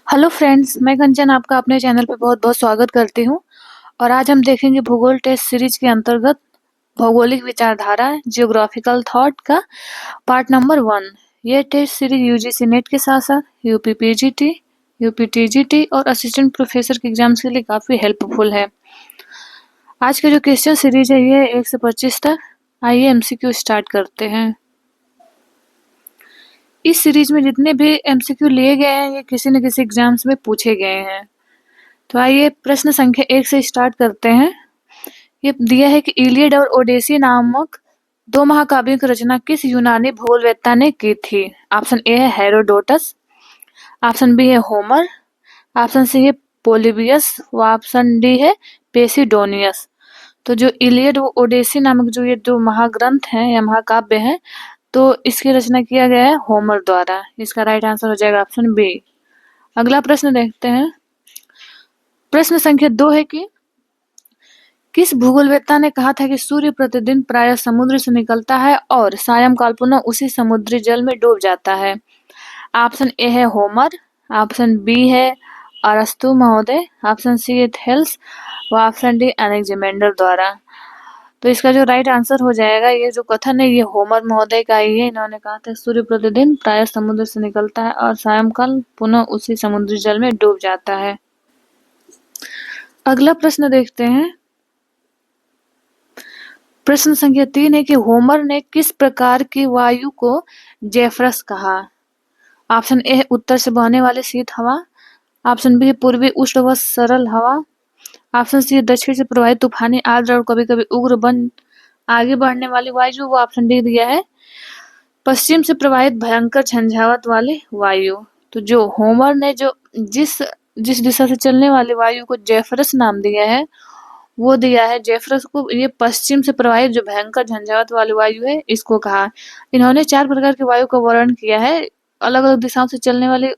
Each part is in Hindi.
हेलो फ्रेंड्स, मैं कंचन आपका अपने चैनल पे बहुत-बहुत स्वागत करती हूँ और आज हम देखेंगे भूगोल टेस्ट सीरीज के अंतर्गत भौगोलिक विचारधारा जियोग्राफिकल थॉट का पार्ट नंबर 1। ये टेस्ट सीरीज यूजीसी नेट के साथ-साथ यूपी पीजीटी, यूपी टीजीटी और असिस्टेंट प्रोफेसर के एग्जाम्स के लिए काफ़ी हेल्पफुल है। आज का जो क्वेश्चन सीरीज है ये 1 से 25 तक। आइए एमसीक्यू स्टार्ट करते हैं। इस सीरीज में जितने भी एमसीक्यू लिए गए हैं ये किसी न किसी एग्जाम्स में पूछे गए हैं। तो आइए प्रश्न संख्या 1 से स्टार्ट करते हैं। ये दिया है कि इलियड और ओडेसी नामक 2 महाकाव्यों की रचना किस यूनानी भूगोलवेत्ता ने की थी? ऑप्शन ए है हेरोडोटस, ऑप्शन बी है होमर, ऑप्शन सी है पोलिबियस व ऑप्शन डी है पेसिडोनियस। तो जो इलियड व ओडेसी नामक जो ये 2 महाग्रंथ हैं या महाकाव्य हैं, तो इसकी रचना किया गया है होमर द्वारा। इसका राइट आंसर हो जाएगा ऑप्शन बी। अगला प्रश्न देखते हैं। प्रश्न संख्या 2 है कि किस भूगोलवेत्ता ने कहा था कि सूर्य प्रतिदिन प्रायः समुद्र से निकलता है और सायंकाल पुनः उसी समुद्री जल में डूब जाता है? ऑप्शन ए है होमर, ऑप्शन बी है अरस्तु महोदय, ऑप्शन सी है थेल्स व ऑप्शन डी एनेक्जिमेंडर द्वारा। तो इसका जो राइट आंसर हो जाएगा, ये जो कथन है ये होमर महोदय का ही है। इन्होंने कहा था सूर्य प्रतिदिन प्रायः समुद्र से निकलता है और सायंकाल पुनः उसी समुद्री जल में डूब जाता है। अगला प्रश्न देखते हैं। प्रश्न संख्या 3 है कि होमर ने किस प्रकार की वायु को जेफरस कहा? ऑप्शन ए है उत्तर से बहने वाली शीत हवा, ऑप्शन बी है पूर्वी उष्ण व सरल हवा, ऑप्शन सी है दक्षिण से प्रवाहित तूफानी आर्द्र और कभी-कभी उग्र बन आगे बढ़ने वाली वायु, व ऑप्शन डी दिया है पश्चिम से प्रवाहित भयंकर झंझावात वाली वायु। तो जो होमर ने जो जिस जिस दिशा से चलने वाली वायु को जेफरस नाम दिया है, वो दिया है जेफरस को। ये पश्चिम से प्रवाहित जो भयंकर झंझावात वाली वायु है, इसको कहा। इन्होंने 4 प्रकार की वायु का वर्णन किया है। अलग-अलग दिशाओं से चलने वाली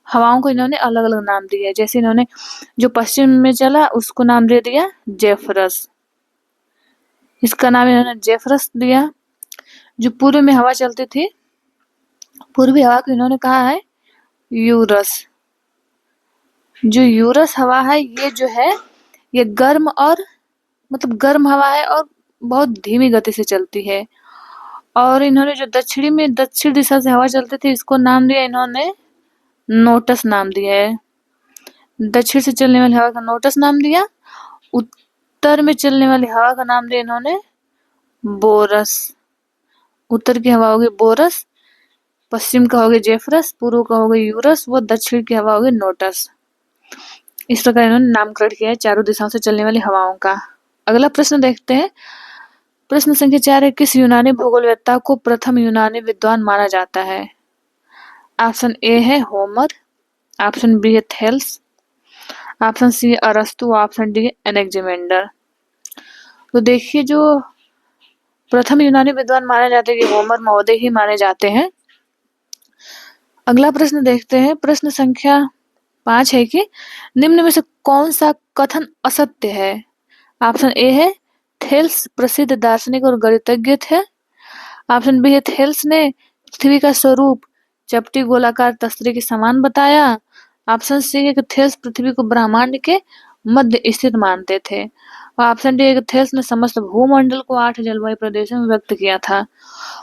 हवाओं को इन्होंने अलग-अलग नाम दिया है। जैसे इन्होंने जो पश्चिम में चला उसको नाम दे दिया जेफरस। इसका नाम इन्होंने जेफरस दिया। जो पूर्व में हवा चलती थी, पूर्वी हवा को इन्होंने कहा है यूरस। जो यूरस हवा है ये जो है ये गर्म और गर्म हवा है और बहुत धीमी गति से चलती है। और इन्होंने जो दक्षिण दिशा से हवा चलती थी इसको नाम दिया इन्होंने नोटस नाम दिया है। दक्षिण से चलने वाली हवा का नोटस नाम दिया। उत्तर में चलने वाली हवा का नाम दिया इन्होंने बोरस। उत्तर की हवा होगी बोरस, पश्चिम का होगी जेफरस, पूर्व का होगी यूरस व दक्षिण की हवा होगी नोटस। इस प्रकार इन्होंने नामकरण किया है चारों दिशाओं से चलने वाली हवाओं का। अगला प्रश्न देखते हैं। प्रश्न संख्या 4 है किस यूनानी भूगोलवेत्ता को प्रथम यूनानी विद्वान माना जाता है? ऑप्शन ए है होमर, ऑप्शन बी है थेल्स, ऑप्शन सी है अरस्तु, ऑप्शन डी है एनेक्जिमेंडर। तो देखिए जो प्रथम यूनानी विद्वान माने जाते हैं होमर महोदय ही माने जाते हैं। अगला प्रश्न देखते हैं। प्रश्न संख्या 5 है कि निम्न में से कौन सा कथन असत्य है? ऑप्शन ए है थेल्स प्रसिद्ध दार्शनिक और गणितज्ञ थे, ऑप्शन बी है थेल्स ने पृथ्वी का स्वरूप चपटी गोलाकार तस्तरी के समान बताया, ऑप्शन सी है कि थेल्स पृथ्वी को ब्रह्मांड के मध्य स्थित मानते थे, और ऑप्शन डी है कि थेल्स ने समस्त भूमंडल को 8 जलवायु प्रदेशों में व्यक्त किया था।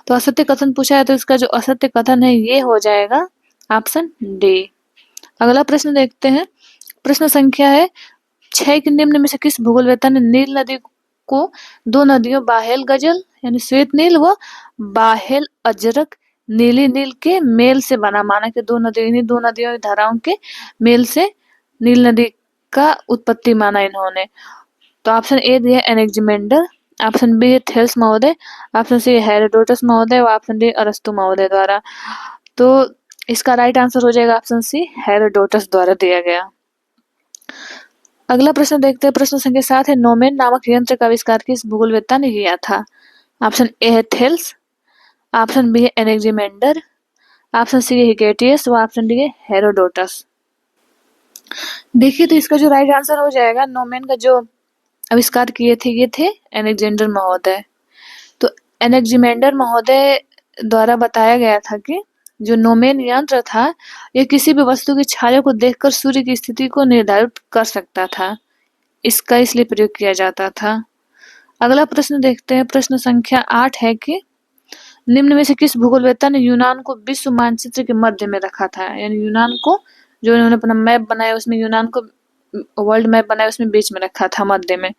तो असत्य कथन पूछा है तो इसका जो असत्य कथन है ये हो जाएगा ऑप्शन डी। अगला प्रश्न देखते हैं। प्रश्न संख्या है 6 के निम्न में से किस भूगोलवेत्ता ने नील नदी को 2 नदियों बाहेल गजल यानी श्वेत नील व बाहेल अजरक नीली नील के मेल से बना माना कि 2 नदियों इन्हीं 2 नदियों की धाराओं के मेल से नील नदी का उत्पत्ति माना इन्होंने। तो ऑप्शन ए दिया एनेक्जिमेंडर, ऑप्शन बी है थेल्स महोदय, ऑप्शन सी हेरोडोटस महोदय और ऑप्शन डी अरस्तु महोदय द्वारा। तो इसका राइट आंसर हो जाएगा ऑप्शन सी हेरोडोटस द्वारा दिया गया। अगला प्रश्न देखते हैं। प्रश्न संख्या 7 है नोमेन नामक यंत्र का आविष्कार किस भूगोलवेत्ता ने किया था? ऑप्शन ए है थेल्स, ऑप्शन बी है एनेक्जिमेंडर, ऑप्शन सी है हिगेटियस व ऑप्शन डी है हेरोडोटस। देखिए तो इसका जो राइट आंसर हो जाएगा नोमेन का जो आविष्कार किए थे ये थे एलेक्जेंडर महोदय। तो एनेक्जिमेंडर महोदय द्वारा बताया गया था कि जो नोमेन यंत्र था, यह किसी भी वस्तु की छाया को देखकर सूर्य की स्थिति को निर्धारित कर सकता था। इसका इसलिए प्रयोग किया जाता था। अगला प्रश्न देखते हैं। प्रश्न संख्या 8 है कि निम्न में से किस भूगोलवेत्ता ने यूनान को विश्व मानचित्र के मध्य में रखा था? यानी यूनान को, जो इन्होंने अपना मैप बनाया उसमें यूनान को, वर्ल्ड मैप बनाया उसमें बीच में रखा था, मध्य में।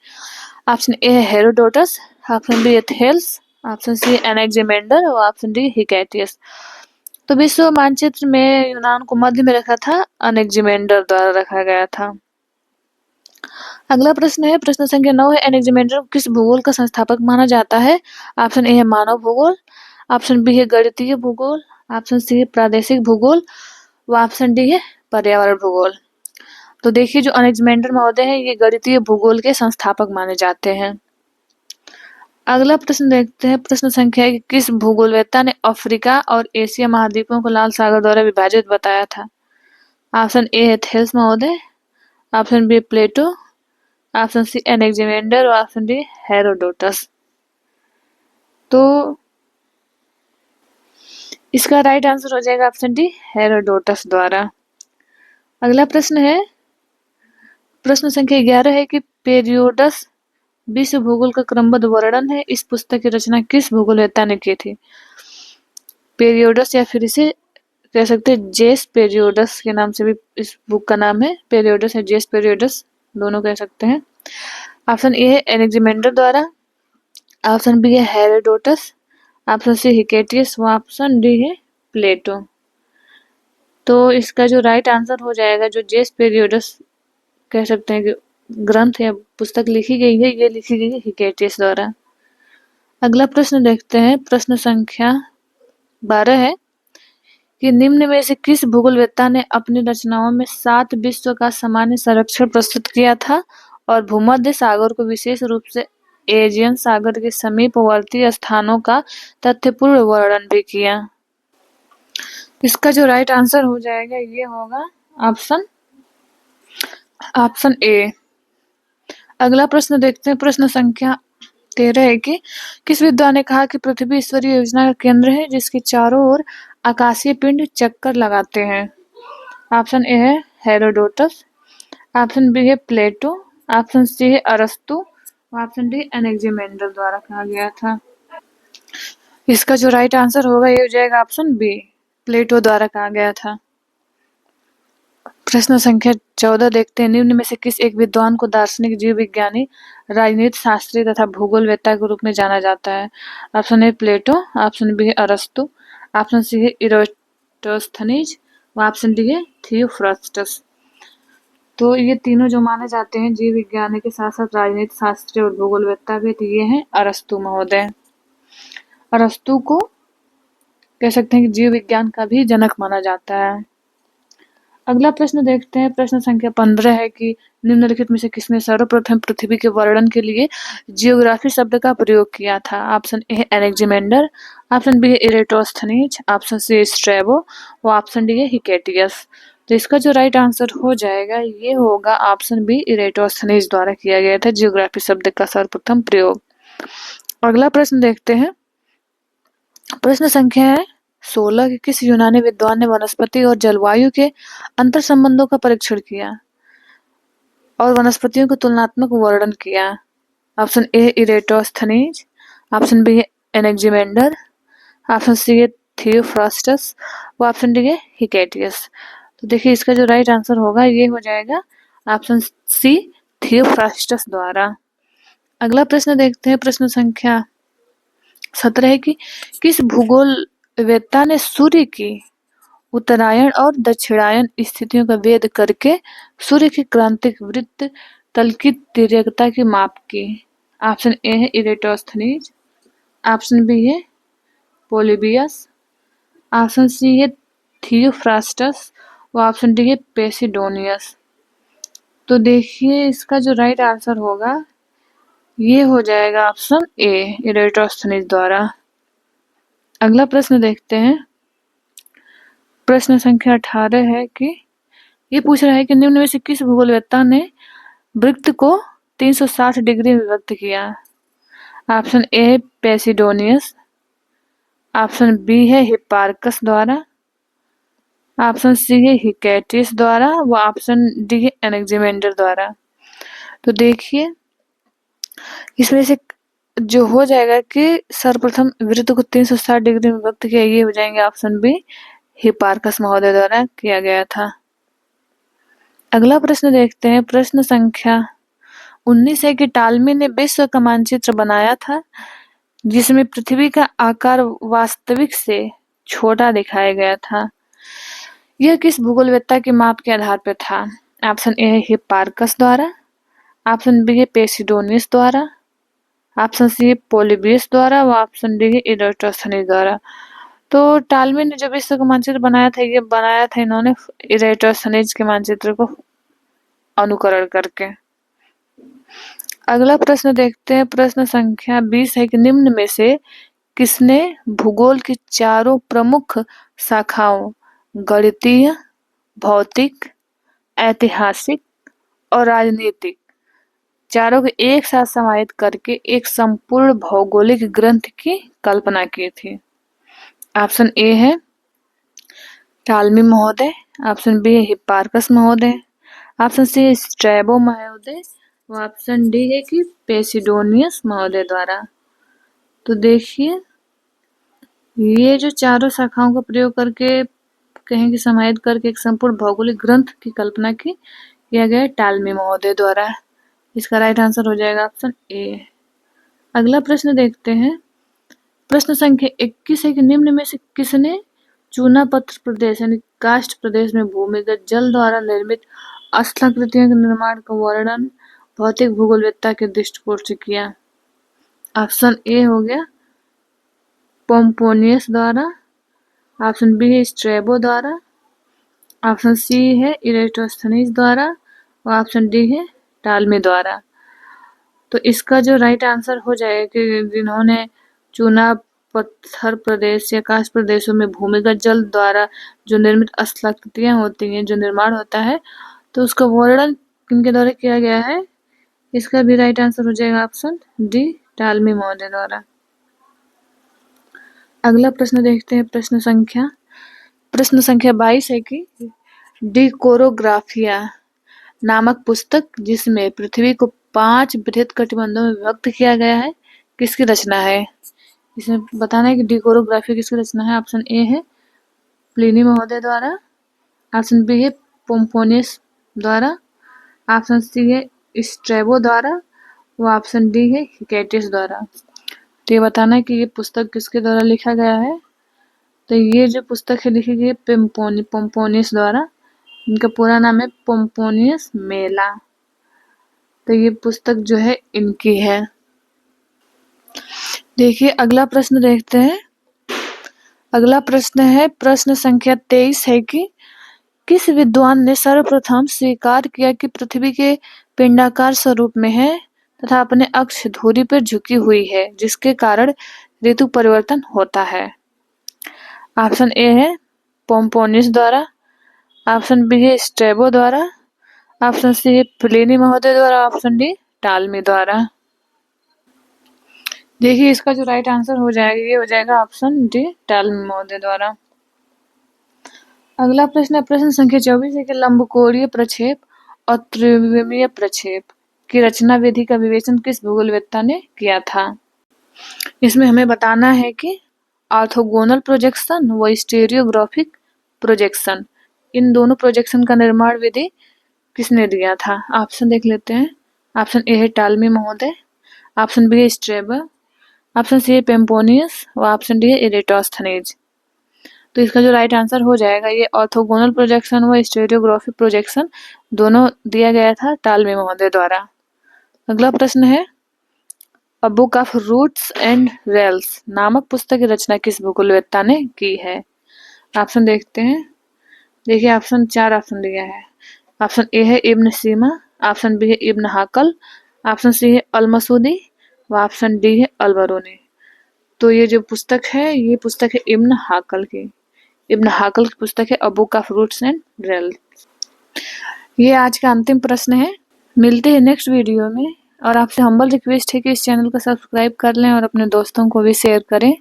ऑप्शन ए है Herodotus, option B Thales, option C Anaximander और ऑप्शन डी हिकैटियस। तो विश्व मानचित्र में यूनान को मध्य में रखा था, एनेक्सिमेंडर द्वारा रखा गया था। अगला प्रश्न है, प्रश्न संख्या 9 है, एनेक्सिमेंडर को किस भूगोल का संस्थापक माना जाता है? ऑप्शन ए है मानव भूगोल, ऑप्शन बी है गणितीय भूगोल, ऑप्शन सी है प्रादेशिक भूगोल व ऑप्शन डी है पर्यावरण भूगोल। तो देखिए, जो एनेक्सिमेंडर महोदय हैं ये गणितीय भूगोल के संस्थापक माने जाते हैं। अगला प्रश्न देखते हैं। प्रश्न संख्या है, किस भूगोलवेत्ता ने अफ्रीका और एशिया महाद्वीपों को लाल सागर द्वारा विभाजित बताया था? ऑप्शन ए है थेल्स महोदय, ऑप्शन बी प्लेटो, ऑप्शन सी एनेक्सिमेंडर और ऑप्शन डी हेरोडोटस। तो इसका राइट आंसर हो जाएगा ऑप्शन डी हेरोडोटस द्वारा। अगला प्रश्न है, प्रश्न संख्या 11 है कि पेरियोडस विश्व भूगोल का क्रमबद्ध वर्णन है। इस पुस्तक की रचना किस भूगोलवेत्ता ने की थी? पेरियोडस, या फिर इसे कह सकते हैं जेस पेरियोडस के नाम से भी इस बुक का नाम है। पेरियोडस या जेस पेरियोडस दोनों कह सकते हैं। ऑप्शन ए है एनेक्सिमेंडर द्वारा, ऑप्शन बी है हेरोडोटस, ऑप्शन सी हिकेटियस व ऑप्शन डी है प्लेटो। तो इसका जो राइट आंसर हो जाएगा, जो जेस पेरियोडस कह सकते हैं कि ग्रंथ या पुस्तक लिखी गई है, ये लिखी गई है हिकेटियस द्वारा। अगला प्रश्न देखते हैं। प्रश्न संख्या 12 है कि निम्न में से किस भूगोलवेत्ता ने अपनी रचनाओं में 7 विश्व का सामान्य संरक्षण प्रस्तुत किया था और भूमध्य सागर को विशेष रूप से एजियन सागर के समीपवर्ती स्थानों का तथ्यपूर्ण वर्णन भी किया? इसका जो राइट आंसर हो जाएगा ये होगा ऑप्शन ए। अगला प्रश्न देखते हैं। प्रश्न संख्या 13 है कि किस विद्वान ने कहा कि पृथ्वी ईश्वरीय योजना का केंद्र है जिसके चारों ओर आकाशीय पिंड चक्कर लगाते हैं? ऑप्शन ए है हेरोडोटस, ऑप्शन बी है प्लेटो, ऑप्शन सी है अरस्तु, ऑप्शन डी एनेक्सिमेंडर द्वारा कहा गया था। इसका जो राइट आंसर होगा ये हो जाएगा ऑप्शन बी, प्लेटो द्वारा कहा गया था। प्रश्न संख्या 14 देखते हैं। निम्न में से किस एक विद्वान को दार्शनिक, जीव विज्ञानी, राजनीति शास्त्री तथा भूगोलवेत्ता के रूप में जाना जाता है? Option A Plato, option B है अरस्तु, ऑप्शन सी है इराटोस्थनीज, ऑप्शन डी है थियोफ्रास्टस। तो ये तीनों जो माने जाते हैं जीव विज्ञानी के साथ साथ राजनीति शास्त्री और भूगोलवेत्ता भी, तो ये हैं अरस्तु महोदय। अरस्तु को कह सकते हैं कि जीव विज्ञान का भी जनक माना जाता है। अगला प्रश्न देखते हैं। प्रश्न संख्या 15 है कि निम्नलिखित में से किसने सर्वप्रथम पृथ्वी के वर्णन के लिए जियोग्राफी शब्द का प्रयोग किया था? ऑप्शन ए है एनेक्सिमेंडर, ऑप्शन बी है इरेटोस्थनीज, ऑप्शन सी स्ट्रैबो और ऑप्शन डी है हिकेटियस। तो इसका जो राइट आंसर हो जाएगा ये होगा ऑप्शन बी, इरेटोस्थनीज द्वारा किया गया था जियोग्राफी शब्द का सर्वप्रथम प्रयोग। अगला प्रश्न देखते हैं। प्रश्न संख्या है 16 कि किस यूनानी विद्वान ने वनस्पति और जलवायु के अंतर संबंधों का परीक्षण किया और वनस्पतियों का तुलनात्मक वर्णन किया? Option A Eratosthenes, option B Anaximander, option C है थियोफ्रास्टस और ऑप्शन डी है हिकेटियस। तो देखिए, इसका जो राइट आंसर होगा ये हो जाएगा ऑप्शन सी, थियोफ्रास्टस द्वारा। अगला प्रश्न देखते हैं। प्रश्न संख्या 17 है कि किस भूगोलवेत्ता ने सूर्य की उत्तरायण और दक्षिणायन स्थितियों का भेद करके सूर्य के क्रांतिक वृत्त तल की तिर्यकता की माप की? ऑप्शन ए है इरेटोस्थनीज, ऑप्शन बी है पोलिबियस, ऑप्शन सी है थियोफ्रास्टस और ऑप्शन डी है पेसिडोनियस। तो देखिए, इसका जो राइट आंसर होगा ये हो जाएगा ऑप्शन ए, इरेटोस्थनीज द्वारा। अगला प्रश्न देखते हैं। प्रश्न संख्या 18 है कि ये पूछ रहा है कि निम्न में से किस भूगोलवेत्ता ने वृत्त को 360 डिग्री में विभक्त किया? ऑप्शन ए है पेसिडोनियस, ऑप्शन बी है हिप्पारकस द्वारा, ऑप्शन सी है हिकैटिस द्वारा व ऑप्शन डी है एनेक्जिमेंडर द्वारा। तो देखिए इसमें से जो हो जाएगा कि सर्वप्रथम वृत्त को 360 डिग्री में व्यक्त किया, ये हो जाएंगे ऑप्शन बी हिपार्कस महोदय द्वारा किया गया था। अगला प्रश्न देखते हैं, प्रश्न संख्या 19 है कि टालमी ने विश्व का मानचित्र बनाया था जिसमें पृथ्वी का आकार वास्तविक से छोटा दिखाया गया था। यह किस भूगोलवेत्ता के माप के आधार पर था? ऑप्शन ए है हिप्पारकस द्वारा, ऑप्शन बी है पेसिडोनियस द्वारा, ऑप्शन सी है पोलिबियस द्वारा व ऑप्शन डी है इरेटोस्थनीज द्वारा। तो टालमी ने जो विश्व का मानचित्र बनाया था, ये बनाया था इन्होंने इरेटोस्थनीज के मानचित्र को अनुकरण करके। अगला प्रश्न देखते हैं, प्रश्न संख्या 20 है कि निम्न में से किसने भूगोल की चारों प्रमुख शाखाओं गणितीय, भौतिक, ऐतिहासिक और राजनीतिक चारों को एक साथ समाहित करके एक संपूर्ण भौगोलिक ग्रंथ की कल्पना की थी? ऑप्शन ए है टालमी महोदय, ऑप्शन बी है हिप्पारकस महोदय, ऑप्शन सी है स्ट्रैबो महोदय व ऑप्शन डी है कि पेसिडोनियस महोदय द्वारा। तो देखिए ये जो चारों शाखाओं का प्रयोग करके कहें कि समाहित करके एक संपूर्ण भौगोलिक ग्रंथ की कल्पना किया गया टालमी महोदय द्वारा। इसका राइट आंसर हो जाएगा ऑप्शन ए। अगला प्रश्न देखते हैं, प्रश्न संख्या 21 है कि निम्न में से किसने चूनापत्थर प्रदेश यानी कास्ट प्रदेश में भूमिगत जल द्वारा निर्मित स्थलाकृतियों के निर्माण का वर्णन भौतिक भूगोलवेत्ता के दृष्टिकोण से किया? ऑप्शन ए हो गया पोम्पोनियस द्वारा, ऑप्शन बी है स्ट्रैबो द्वारा, ऑप्शन सी है इरेटोस्थनीज द्वारा और ऑप्शन डी है टालमी द्वारा। तो इसका जो राइट आंसर हो जाएगा कि जिन्होंने चूना पत्थर प्रदेश या कास्ट प्रदेशों में भूमिगत जल द्वारा जो निर्मित स्थलाकृतियां होती हैं, जो निर्माण होता है, तो उसका वर्णन किनके द्वारा किया गया है? इसका भी राइट आंसर हो जाएगा ऑप्शन डी टालमी महोदय द्वारा। अगला प्रश्न देखते हैं, प्रश्न संख्या 22 है कि डिकोरोग्राफिया नामक पुस्तक जिसमें पृथ्वी को 5 बृहद कटिबंधों में व्यक्त किया गया है किसकी रचना है? इसमें बताना है कि डिकोरोग्राफी किसकी रचना है। ऑप्शन ए है प्लिनी महोदय द्वारा, ऑप्शन बी है पोम्पोनियस द्वारा, ऑप्शन सी है स्ट्रैबो द्वारा व ऑप्शन डी है हिकैटिस द्वारा। तो ये बताना है कि ये पुस्तक किसके द्वारा लिखा गया है। तो ये जो पुस्तक है लिखी गई है पोम्पोनियस द्वारा। इनका पूरा नाम है पोम्पोनियस मेला। तो ये पुस्तक जो है इनकी है। देखिए अगला प्रश्न देखते हैं। अगला प्रश्न है, प्रश्न संख्या 23 है कि किस विद्वान ने सर्वप्रथम स्वीकार किया कि पृथ्वी के पिंडाकार स्वरूप में है तथा अपने अक्ष धुरी पर झुकी हुई है, जिसके कारण ऋतु परिवर्तन होता है? ऑप्शन ए है पोम्पोनियस द्वारा, ऑप्शन बी है स्ट्रैबो द्वारा, ऑप्शन सी है प्लिनी महोदय द्वारा, ऑप्शन डी टालमी द्वारा। देखिए इसका जो राइट आंसर हो जाएगा ये हो जाएगा ऑप्शन डी टालमी महोदय द्वारा। अगला प्रश्न है, प्रश्न संख्या 24 है कि लंबकोणीय प्रक्षेप और त्रिविमीय प्रक्षेप की रचना विधि का विवेचन किस भूगोलवेत्ता ने किया था? इसमें हमें बताना है कि ऑर्थोगोनल प्रोजेक्शन व स्टीरियोग्राफिक प्रोजेक्शन, इन दोनों प्रोजेक्शन का निर्माण विधि किसने दिया था? ऑप्शन देख लेते हैं। ऑप्शन ए है टालमी महोदय, ऑप्शन बी है स्ट्रेबर, ऑप्शन सी है पेम्पोनियस और ऑप्शन डी है इरेटोस्थनीज। तो इसका जो राइट आंसर हो जाएगा ये ऑर्थोगोनल प्रोजेक्शन व स्टीरियोग्राफिक प्रोजेक्शन दोनों दिया गया था टालमी महोदय द्वारा। अगला प्रश्न है, a book of routes and rails नामक पुस्तक की रचना किस भूगोलवेत्ता ने की है? ऑप्शन देखते हैं। देखिए ऑप्शन 4 ऑप्शन दिया है। ऑप्शन ए है इब्न सीमा, ऑप्शन बी है इब्न हाकल, ऑप्शन सी है अल-मसूदी व ऑप्शन डी है अल-बरूनी। तो ये जो पुस्तक है ये पुस्तक है इब्न हाकल की। इब्न हाकल की पुस्तक है a book of routes and rails. ये आज का अंतिम प्रश्न है। मिलते हैं नेक्स्ट वीडियो में और आपसे हम्बल रिक्वेस्ट है कि इस चैनल को सब्सक्राइब कर लें और अपने दोस्तों को भी शेयर करें।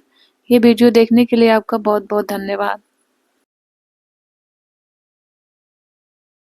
ये वीडियो देखने के लिए आपका बहुत बहुत धन्यवाद।